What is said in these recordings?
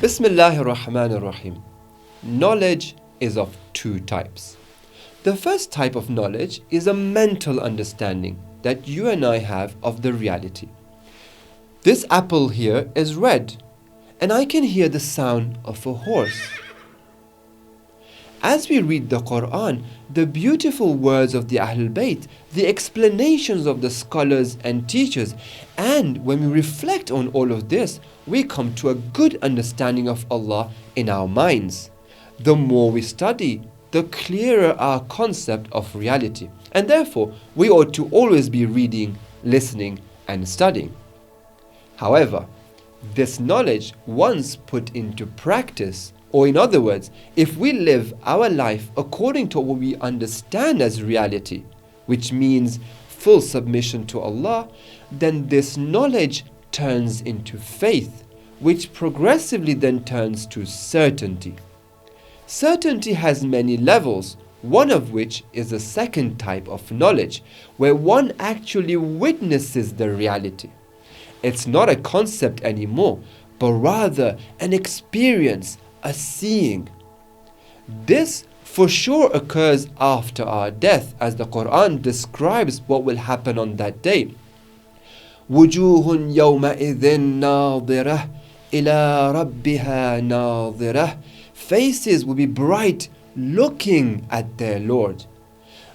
Bismillahir Rahmanir Rahim. Knowledge is of two types. The first type of knowledge is a mental understanding that you and I have of the reality. This apple here is red, and I can hear the sound of a horse. As we read the Quran, the beautiful words of the Ahlul Bayt, the explanations of the scholars and teachers, and when we reflect on all of this, we come to a good understanding of Allah in our minds. The more we study, the clearer our concept of reality. And therefore, we ought to always be reading, listening, and studying. However, this knowledge, once put into practice, or in other words, if we live our life according to what we understand as reality, which means full submission to Allah, then this knowledge turns into faith, which progressively then turns to certainty. Certainty has many levels, one of which is the second type of knowledge, where one actually witnesses the reality. It's not a concept anymore, but rather an experience, a seeing. This for sure occurs after our death, as the Quran describes what will happen on that day. وُجُوهٌ يَوْمَئِذٍ نَاظِرَةٌ إِلَىٰ رَبِّهَا نَاظِرَةٌ. Faces will be bright, looking at their Lord.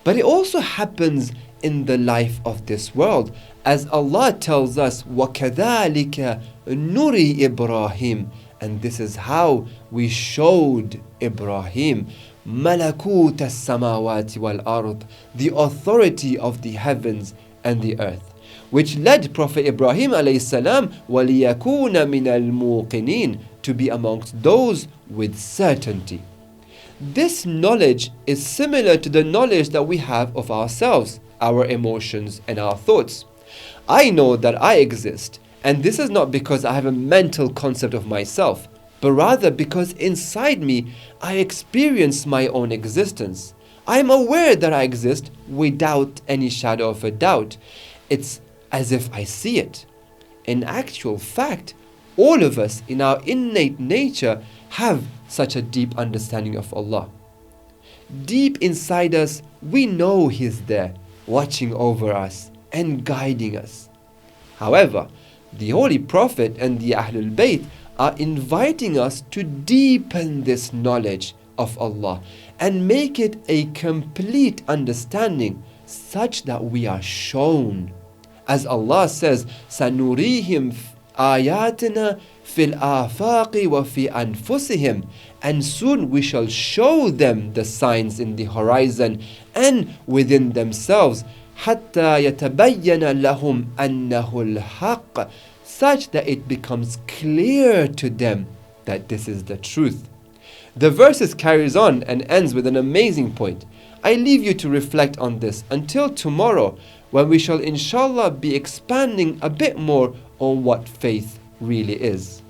But it also happens in the life of this world, as Allah tells us, وَكَذَلِكَ نُرِي إِبْرَاهِيمَ. And this is how we showed Ibrahim مَلَكُوتَ السَّمَاوَاتِ وَالْأَرْضِ, the authority of the heavens and the earth, which led Prophet Ibrahim alayhi وَلِيَكُونَ مِنَ الْمُوقِنِينَ, to be amongst those with certainty. This knowledge is similar to the knowledge that we have of ourselves, our emotions and our thoughts. I know that I exist, and this is not because I have a mental concept of myself, but rather because inside me I experience my own existence. I am aware that I exist without any shadow of a doubt. It's as if I see it. In actual fact, all of us in our innate nature have such a deep understanding of Allah. Deep inside us, we know He's there, watching over us and guiding us. However, the Holy Prophet and the Ahlul Bayt are inviting us to deepen this knowledge of Allah and make it a complete understanding, such that we are shown. As Allah says, سَنُرِيهِمْ آيَاتِنَا فِي الْآفَاقِ وَفِي أَنفُسِهِمْ. And soon we shall show them the signs in the horizon and within themselves, حَتَّى يَتَبَيَّنَ لَهُمْ أَنَّهُ الْحَقِّ, such that it becomes clear to them that this is the truth. The verses carries on and ends with an amazing point. I leave you to reflect on this until tomorrow, when we shall inshallah be expanding a bit more on what faith really is.